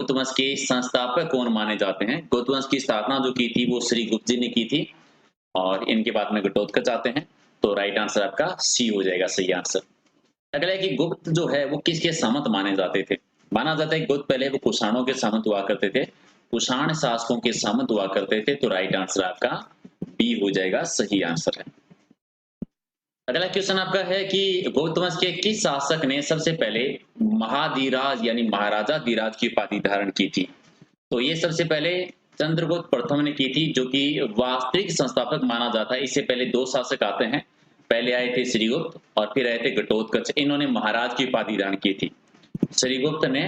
गुप्त वंश के संस्थापक कौन माने जाते हैं? गुप्त वंश की स्थापना जो की थी वो श्री गुप्त जी ने की थी और इनके बाद में घटोत्कच आते हैं। तो राइट आंसर आपका सी हो जाएगा सही आंसर। अगला है कि गुप्त जो है वो किसके सामंत माने जाते थे? माना जाता है कि गुप्त पहले वो कुषाणों के सामंत हुआ करते थे। कुषाण शासकों के सामंत हुआ करते थे। तो राइट आंसर आपका बी हो जाएगा सही आंसर है। अगला क्वेश्चन आपका है कि गुप्त वंश के किस शासक ने सबसे पहले महाधीराज यानी महाराजा धीराज की उपाधि धारण की थी? तो ये सबसे पहले चंद्रगुप्त प्रथम ने की थी, जो कि वास्तविक संस्थापक माना जाता है। इससे पहले दो शासक आते हैं। पहले आए थे श्रीगुप्त और फिर आए थे घटोत्कच। इन्होंने महाराज की उपाधि धारण की थी। श्रीगुप्त ने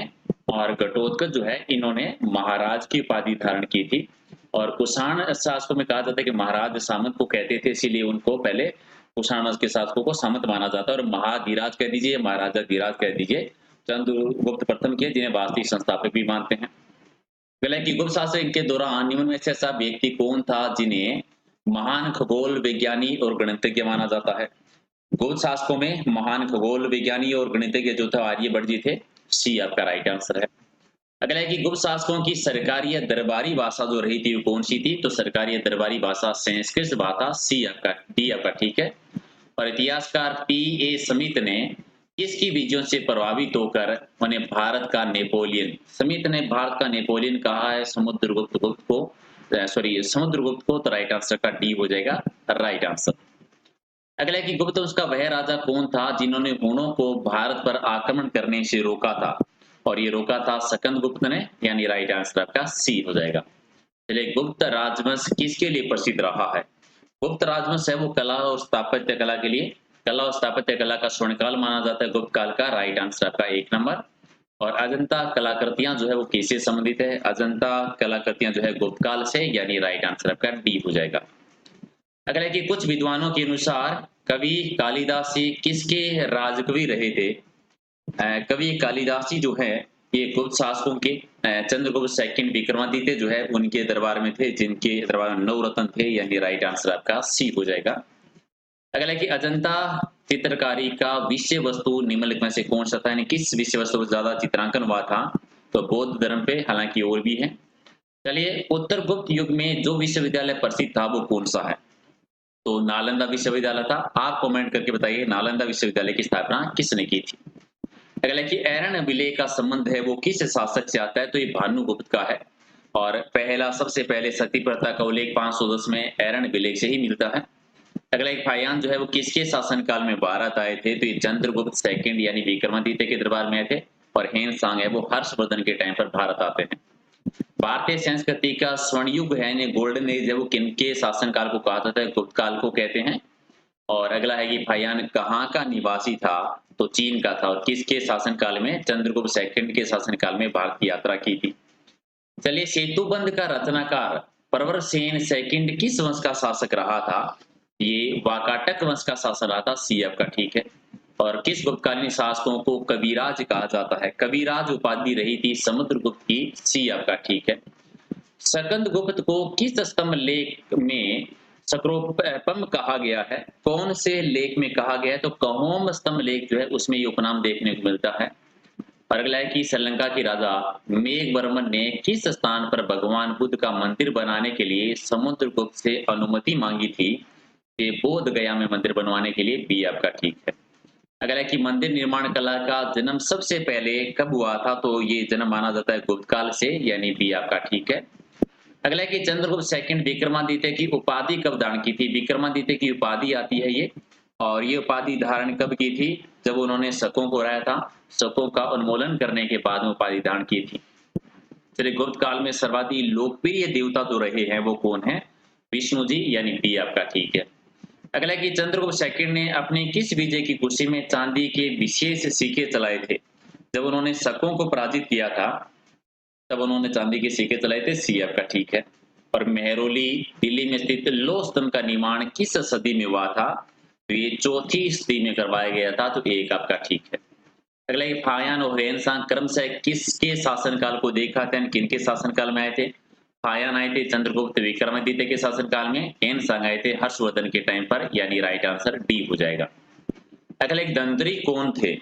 और घटोत्कच जो है इन्होंने महाराज की उपाधि धारण की थी। और कुषाण शासकों में कहा जाता है कि महाराज सामंत को कहते थे, इसीलिए उनको पहले कुषाण के शासकों को सामंत माना जाता है। और महाधीराज कह दीजिए, महाराजा धीराज कह दीजिए, चंद्रगुप्त प्रथम के जिन्हें वास्तविक संस्थापक भी मानते हैं। अगला कि गुप्त शासक के दौरान निम्न में से ऐसा व्यक्ति कौन था जिन्हें महान खगोल विज्ञानी और गणितज्ञ माना जाता है? गुप्त शासकों में महान खगोल विज्ञानी और गणितज्ञ जो थे आर्यभट्ट जी थे। सी आपका राइट आंसर है। अगला है कि गुप्त शासकों की सरकारी या दरबारी भाषा जो रही थी वो कौन सी थी? तो सरकारी या दरबारी भाषा संस्कृत भाषा। सी आपका डी आपका ठीक है। और इतिहासकार पी ए समित ने किसकी विजयों से प्रभावित होकर उन्हें भारत का नेपोलियन, समित ने भारत का नेपोलियन कहा है समुद्रगुप्त को, समुद्रगुप्त को। तो राइट आंसर का डी हो जाएगा राइट आंसर। अगला है कि गुप्त वंश का वह राजा कौन था जिन्होंने हुनों को भारत पर आक्रमण करने से रोका था? और ये रोका था सकंद गुप्त ने, यानी राइट आंसर आपका सी हो जाएगा। चलिए, गुप्त राजवंश किसके लिए प्रसिद्ध रहा है? गुप्त राजवंश है वो कला और स्थापत्य कला के लिए, कला और स्थापत्य कला का स्वर्णकाल माना जाता है गुप्त काल का। राइट आंसर आपका 1 नंबर। और अजंता कलाकृतियां जो है वो किससे संबंधित है? अजंता कलाकृतियां जो है गुप्त काल से, यानी राइट आंसर आपका डी हो जाएगा। अगला है कि कुछ विद्वानों के अनुसार कवि कालिदास जी किसके राजकवि रहे थे? कवि कालिदास जी जो है ये गुप्त शासकों के चंद्रगुप्त सेकंड विक्रमादित्य जो है उनके दरबार में थे, जिनके दरबार में 9 रत्न थे, यानी राइट आंसर आपका सी हो जाएगा। अगला है कि अजंता चित्रकारी का विषय वस्तु निम्नलिखित में से कौन सा था? यानी किस विषय वस्तु पर ज्यादा चित्रांकन हुआ था? तो बौद्ध धर्म पे, हालांकि और भी है। चलिए, उत्तर गुप्त युग में जो विश्वविद्यालय प्रसिद्ध था वो कौन सा है? तो नालंदा विश्वविद्यालय था। आप कमेंट करके बताइए नालंदा विश्वविद्यालय की स्थापना किसने की थी? अगला कि एरन अभिलेख का संबंध है वो किस शासक से आता है? तो ये भानुगुप्त का है। और पहला सबसे पहले सती प्रथा का उल्लेख 510 में एरन अभिलेख से ही मिलता है। अगला एक फायान जो है वो किसके शासनकाल में भारत आए थे? तो ये चंद्रगुप्त सेकंड यानी विक्रमादित्य के दरबार में आए थे। और हेन सांग है वो हर्षवर्धन के टाइम पर भारत आते हैं। भारतीय संस्कृति का स्वर्ण युग है यानी गोल्डन एज है वो किनके शासनकाल को कहा जाता है? गुप्त काल को कहते हैं। और अगला है कि फायान कहाँ का निवासी था? तो चीन का था। और किसके शासनकाल में? चंद्रगुप्त सेकंड के शासनकाल में भारत की यात्रा की थी। चलिए, सेतुबंध का रचनाकार प्रवरसेन सेकंड किस वंश का शासक रहा था? ये वाकाटक वंश का शासक रहा था। सी आपका ठीक है। और किस गुप्तकालीन शासकों को कविराज कहा जाता है? कविराज उपाधि रही थी समुद्रगुप्त की। सी आपका ठीक है। सकंद गुप्त को किस स्तंभ लेख में सक्रोपम कहा गया है? कौन से लेख में कहा गया है? तो कहोम स्तंभ लेख जो है उसमें ये उपनाम देखने को मिलता है। और अगला है कि श्रीलंका की राजा मेघवर्मन ने किस स्थान पर भगवान बुद्ध का मंदिर बनाने के लिए समुद्रगुप्त से अनुमति मांगी थी? ये बोध गया में मंदिर बनवाने के लिए। बी आपका ठीक है। अगला है कि मंदिर निर्माण कला का जन्म सबसे पहले कब हुआ था? तो ये जन्म माना जाता है गुप्त काल से, यानी बी आपका ठीक है। अगला है कि चंद्रगुप्त सेकंड विक्रमादित्य की उपाधि कब धारण की थी? विक्रमादित्य की उपाधि आती है ये। और ये उपाधि धारण कब की थी? जब उन्होंने शकों को हराया था। शकों का उन्मूलन करने के बाद में उपाधि धारण की थी। चलिए, गुप्त काल में सर्वाधिक लोकप्रिय देवता जो रहे हैं वो कौन है? विष्णु जी, यानी बी आपका ठीक है। अगला है कि चंद्रगुप्त सेकंड ने अपने किस विजय की खुशी में चांदी के विशेष सिक्के चलाए थे? जब उन्होंने शकों को पराजित किया था तब उन्होंने चांदी के सिक्के चलाए थे। सी आपका ठीक है। और मेहरौली दिल्ली में स्थित लौह स्तंभ का निर्माण किस सदी में हुआ था? तो ये 4वीं सदी में करवाया गया था। तो एक आपका ठीक है। अगला ये फायान और हेनसांग क्रमशः किसके शासनकाल को देखा था? किनके शासनकाल में आए थे? फायान आए थे चंद्रगुप्त विक्रमादित्य के शासनकाल में। हेनसांग आए थे हर्षवर्धन के टाइम पर, यानी राइट आंसर डी हो जाएगा। अगला एक दंतरी कौन थे?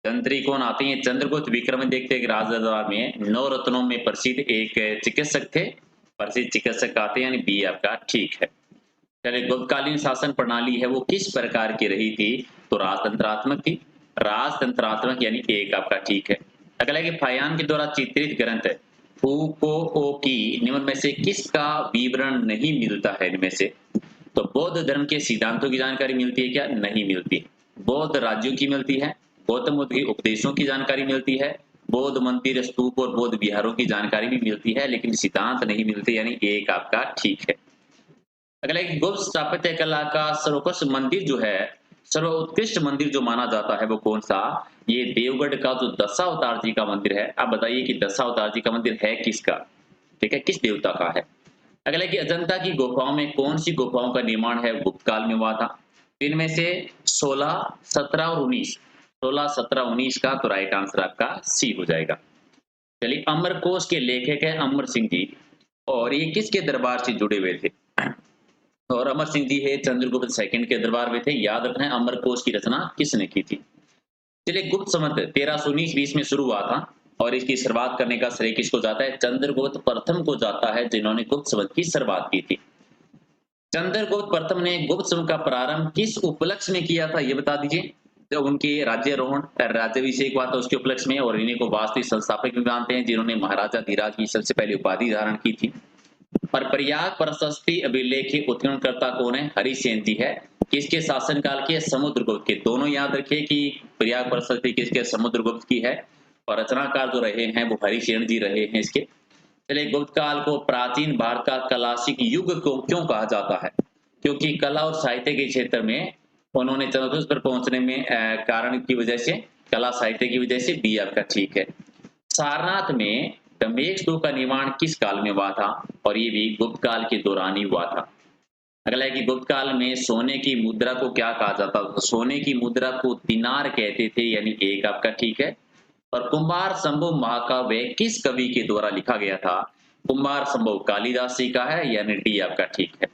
तंत्री कौन आते हैं? चंद्रगुप्त विक्रमादित्य के राज दरबार में 9 रत्नों में प्रसिद्ध एक चिकित्सक थे। प्रसिद्ध चिकित्सक आते हैं, यानी बी आपका ठीक है। चलिए, गुप्तकालीन शासन प्रणाली है वो किस प्रकार की रही थी? तो राजतंत्रात्मक थी। राजतंत्रात्मक यानी एक आपका ठीक है। अगला है कि फाहियान के द्वारा चित्रित ग्रंथ फुकोओ की निम्न में से किसका विवरण नहीं मिलता है? इनमें से तो बौद्ध धर्म के सिद्धांतों की जानकारी मिलती है क्या? नहीं मिलती। बौद्ध राज्यों की मिलती है, गौतम बुद्ध के उपदेशों की जानकारी मिलती है, बौद्ध मंदिर, स्तूप और बौद्ध विहारों की जानकारी भी मिलती है, लेकिन सिद्धांत नहीं मिलते, यानी एक आपका ठीक है। अगला एक गुप्त स्थापत्य कला का सर्वोत्कृष्ट मंदिर जो है, सर्वोत्कृष्ट मंदिर जो माना जाता है वो कौन सा? ये देवगढ़ का जो दशावतार जी का मंदिर है। आप बताइए कि दशावतार जी का मंदिर है किसका? ठीक है, किस देवता का है? अगला कि अजंता की गुफाओं में कौन सी गुफाओं का निर्माण है गुप्त काल में हुआ था? इनमें से 16, 17 और 19, 16, 17, 19 का तो राइट आंसर आपका सी हो जाएगा। चलिए, अमरकोश के लेखक है अमर सिंह जी, और ये किसके दरबार से जुड़े हुए थे? और अमर सिंह जी है चंद्रगुप्त सेकंड के दरबार में थे। याद रखना है अमरकोश की रचना किसने की थी। चलिए, गुप्त संवत 1319-20 में शुरू हुआ था, और इसकी शुरुआत करने का श्रेय किसको जाता है? चंद्रगुप्त प्रथम को जाता है, जिन्होंने गुप्त संवत की शुरुआत की थी। चंद्रगुप्त प्रथम ने गुप्त संवत का प्रारंभ किस उपलक्ष्य में किया था, ये बता दीजिए। जब उनके राज्यारोहण राज्याभिषेक हुआ था उसके उपलक्ष्य में, और इन्हीं को वास्तविक संस्थापक भी मानते हैं, जिन्होंने महाराजा धीराज की सबसे पहले उपाधि धारण की थी। और प्रयाग प्रशस्ति अभिलेख उत्खननकर्ता कौन है? हरिसेन जी है। किसके शासनकाल के? समुद्रगुप्त के। दोनों याद रखिए कि प्रयाग प्रशस्ति किसके? समुद्रगुप्त की है, और रचनाकार जो रहे हैं वो हरिसेन जी रहे हैं इसके। चलिए, गुप्त काल को प्राचीन भारत का क्लासिक युग को क्यों कहा जाता है? क्योंकि कला और साहित्य के क्षेत्र में उन्होंने चंद्रगुप्त पर पहुंचने में कारण की वजह से, कला साहित्य की वजह से, बी आपका ठीक है। सारनाथ में दमेक स्तूप का निर्माण किस काल में हुआ था? और ये भी गुप्त काल के दौरान ही हुआ था। अगला है कि गुप्त काल में सोने की मुद्रा को क्या कहा जाता था? सोने की मुद्रा को दिनार कहते थे, यानी एक आपका ठीक है। और कुमार संभव महाकाव्य किस कवि के द्वारा लिखा गया था? कुमार संभव कालिदास जी का है, यानी डी आपका ठीक है।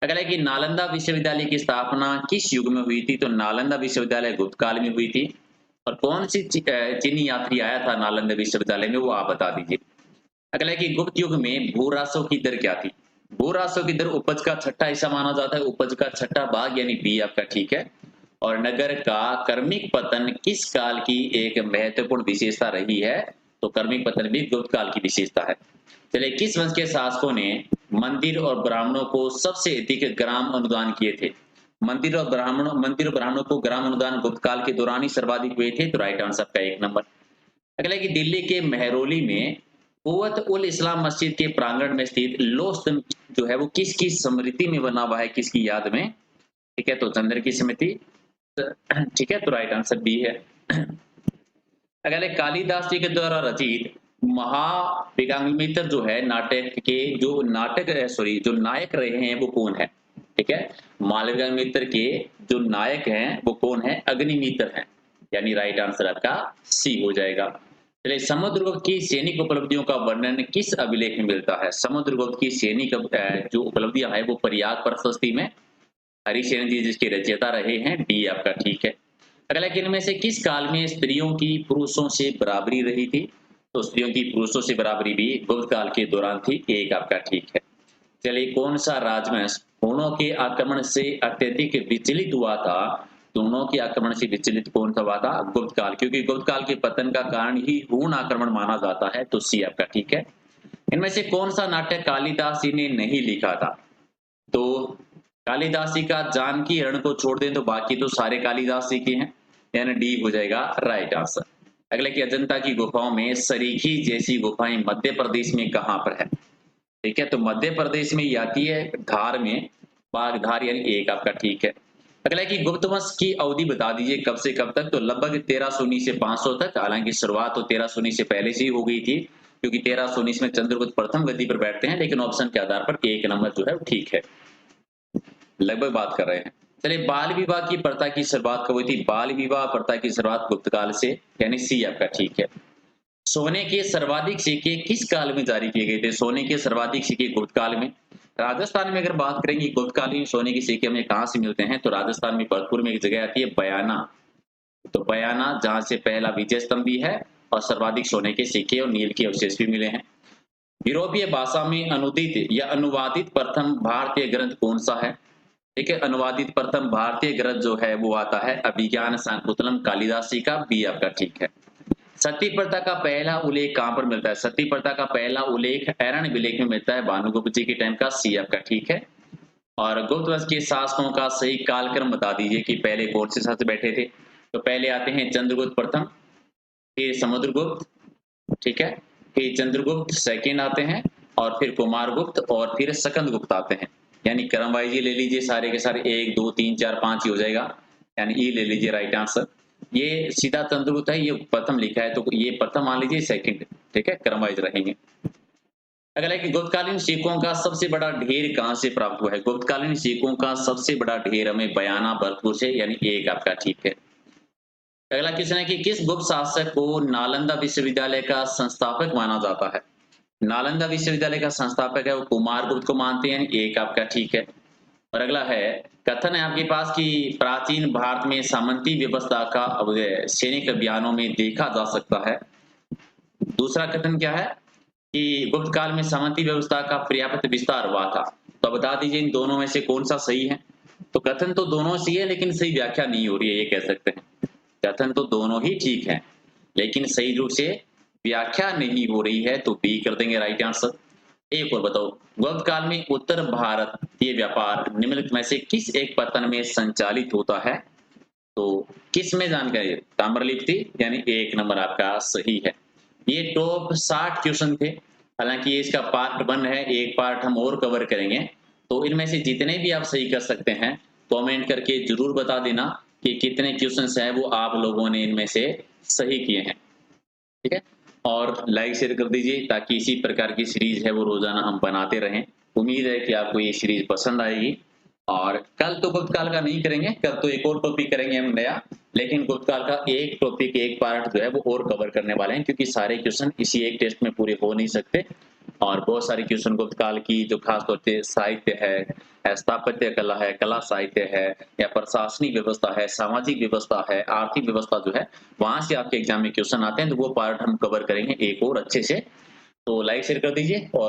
अगला है कि नालंदा विश्वविद्यालय की स्थापना किस युग में हुई थी? तो नालंदा विश्वविद्यालय गुप्त काल में हुई थी। और कौन सी चीनी यात्री आया था नालंदा विश्वविद्यालय में, वो आप बता दीजिए। अगला है कि गुप्त युग में भूरासों की दर क्या थी? भूरासों की दर उपज का छठा हिस्सा माना जाता है, उपज का छठा भाग, यानी बी आपका ठीक है। और नगर का कर्मिक पतन किस काल की एक महत्वपूर्ण विशेषता रही है? तो कर्मिक पतन भी गुप्त काल की विशेषता है। चलिए, किस वंश के शासकों ने मंदिर और ब्राह्मणों को सबसे अधिक ग्राम अनुदान किए थे? मंदिर और ब्राह्मणों को ग्राम अनुदान गुप्त काल के दौरान ही सर्वाधिक हुए थे, तो राइट आंसर का 1 नंबर। अगला है कि दिल्ली के मेहरौली में कुव्वत उल इस्लाम मस्जिद के प्रांगण में स्थित लौह स्तंभ जो है वो किसकी स्मृति में बना हुआ है, किसकी याद में? ठीक है, तो चंद्र की स्मृति। ठीक है, तो राइट आंसर बी है। अगले कालिदास जी के द्वारा रचित महाविगामित्र जो है नाटक के जो नायक रहे हैं वो कौन है? ठीक है, मालविका के जो नायक हैं वो कौन है? अग्निमित्र हैं, यानी राइट आंसर आपका सी हो जाएगा। चलिए, समुद्रगुप्त की सैनिक उपलब्धियों का वर्णन किस अभिलेख में मिलता है? समुद्रगुप्त की सैनिक जो उपलब्धियां है वो प्रयाग प्रशस्ति में, हरिसेन जी जिसके रचयिता रहे हैं, डी आपका ठीक है। अगला कि इनमें से किस काल में स्त्रियों की पुरुषों से बराबरी रही थी? तो स्त्रियों की पुरुषों से बराबरी भी गुप्त काल के दौरान थी, एक आपका ठीक है। चलिए, कौन सा राजवंश हुणों के आक्रमण से अत्यधिक विचलित हुआ था? हुणों के आक्रमण से विचलित कौन सा हुआ था? गुप्त काल, क्योंकि गुप्त काल के पतन का कारण ही हूण आक्रमण माना जाता है, तो सी आपका ठीक है। इनमें से कौन सा नाटक कालिदास जी ने नहीं लिखा था? तो कालिदास जी का जानकी हरण को छोड़ दें तो बाकी तो सारे कालिदास जी के हैं, यानी डी हो जाएगा राइट आंसर। अगले कि अजंता की गुफाओं में सरीखी जैसी गुफाएं मध्य प्रदेश में कहां पर है? ठीक है, तो मध्य प्रदेश में आती है धार में, बागधार, यानी एक आपका ठीक है। अगला कि गुप्त वंश की अवधि बता दीजिए कब से कब तक? तो लगभग 1319 से 500 तक। हालांकि शुरुआत तो 1319 से पहले से ही हो गई थी, क्योंकि 1319 में चंद्रगुप्त प्रथम गद्दी पर बैठते हैं, लेकिन ऑप्शन के आधार पर 1 नंबर जो है वो ठीक है, लगभग बात कर रहे हैं। चलिए, बाल विवाह की प्रथा की शुरुआत कब हुई थी? बाल विवाह प्रथा की शुरुआत गुप्त काल से, यानी सी आपका ठीक है। सोने के सर्वाधिक सिक्के किस काल में जारी किए गए थे? सोने के सर्वाधिक सिक्के गुप्त काल में। राजस्थान में अगर बात करेंगे गुप्त कालीन सोने के सिक्के हमें कहाँ से मिलते हैं, तो राजस्थान में भरतपुर में एक जगह आती है बयाना, तो बयाना जहां से पहला विजय स्तंभ भी है और सर्वाधिक सोने के सिक्के और नील के अवशेष भी मिले हैं। यूरोपीय भाषा में अनुदित या अनुवादित प्रथम भारतीय ग्रंथ कौन सा है? ठीक है, अनुवादित प्रथम भारतीय ग्रंथ जो है वो आता है अभिज्ञान शाकुंतलम कालिदास जी का। बी आपका ठीक है। सती प्रथा का पहला उल्लेख कहां पर मिलता है? सती प्रथा का पहला उल्लेख अरण्य विलेख में मिलता है भानुगुप्त जी के टाइम का। सी आपका ठीक है। और गुप्त वंश के शासकों का सही कालक्रम बता दीजिए कि पहले कौन से शासक बैठे थे। तो पहले आते हैं चंद्रगुप्त प्रथम, फिर समुद्रगुप्त, ठीक है, फिर चंद्रगुप्त सेकंड आते हैं, और फिर कुमारगुप्त, और फिर सकंदगुप्त आते हैं। यानी क्रम वाइज ले लीजिए, सारे के सारे 1 2 3 4 5 ही हो जाएगा, यानी ई ले लीजिए राइट आंसर। ये सीधा चंद्रगुप्त है, ये प्रथम लिखा है तो ये प्रथम मान लीजिए, सेकंड, ठीक है, क्रम वाइज रहेंगे। अगला है कि गुप्तकालीन सिक्कों का सबसे बड़ा ढेर कहां से प्राप्त हुआ है? गुप्तकालीन सिक्कों का सबसे बड़ा ढेर हमें बयाना भरतपुर से, यानी एक आपका ठीक है। अगला क्वेश्चन है कि किस गुप्त शासक को नालंदा विश्वविद्यालय का संस्थापक माना जाता है? नालंदा विश्वविद्यालय का संस्थापक है वो कुमारगुप्त को मानते हैं, एक आपका ठीक है। और अगला है, कथन है आपके पास कि प्राचीन भारत में सामंती व्यवस्था का सैनिक अभियानों में देखा जा सकता है। दूसरा कथन क्या है कि गुप्त काल में सामंती व्यवस्था का पर्याप्त विस्तार हुआ था। तो बता दीजिए इन दोनों में से कौन सा सही है? तो कथन तो दोनों सही है लेकिन सही व्याख्या नहीं हो रही है, ये कह सकते हैं। कथन तो दोनों ही ठीक है लेकिन सही रूप से व्याख्या नहीं हो रही है, तो बी कर देंगे राइट आंसर। एक और बताओ, गुप्त काल में उत्तर भारतीय व्यापार निम्नलिखित में से किस एक पतन में संचालित होता है? तो किस में जानकारी? ताम्रलिप्ति, यानी एक नंबर आपका सही है। ये टॉप 60 क्वेश्चन थे, हालांकि ये इसका पार्ट 1 है, एक पार्ट हम और कवर करेंगे। तो इनमें से जितने भी आप सही कर सकते हैं कमेंट करके जरूर बता देना कि कितने क्वेश्चंस हैं वो आप लोगों ने इनमें से सही किए हैं, ठीक है। और लाइक शेयर कर दीजिए ताकि इसी प्रकार की सीरीज है वो रोजाना हम बनाते रहें। उम्मीद है कि आपको ये सीरीज पसंद आएगी। और कल तो गुप्त काल का नहीं करेंगे, कल तो एक और टॉपिक करेंगे हम नया, लेकिन गुप्त काल का एक टॉपिक, एक पार्ट जो है वो और कवर करने वाले हैं, क्योंकि सारे क्वेश्चन इसी एक टेस्ट में पूरे हो नहीं सकते। और बहुत सारे क्वेश्चन गुप्त काल की जो खास तौर से साहित्य है, स्थापत्य कला है, कला साहित्य है, या प्रशासनिक व्यवस्था है, सामाजिक व्यवस्था है, आर्थिक व्यवस्था जो है, वहां से आपके एग्जाम में क्वेश्चन आते हैं, तो वो पार्ट हम कवर करेंगे एक और अच्छे से। तो लाइक शेयर कर दीजिए और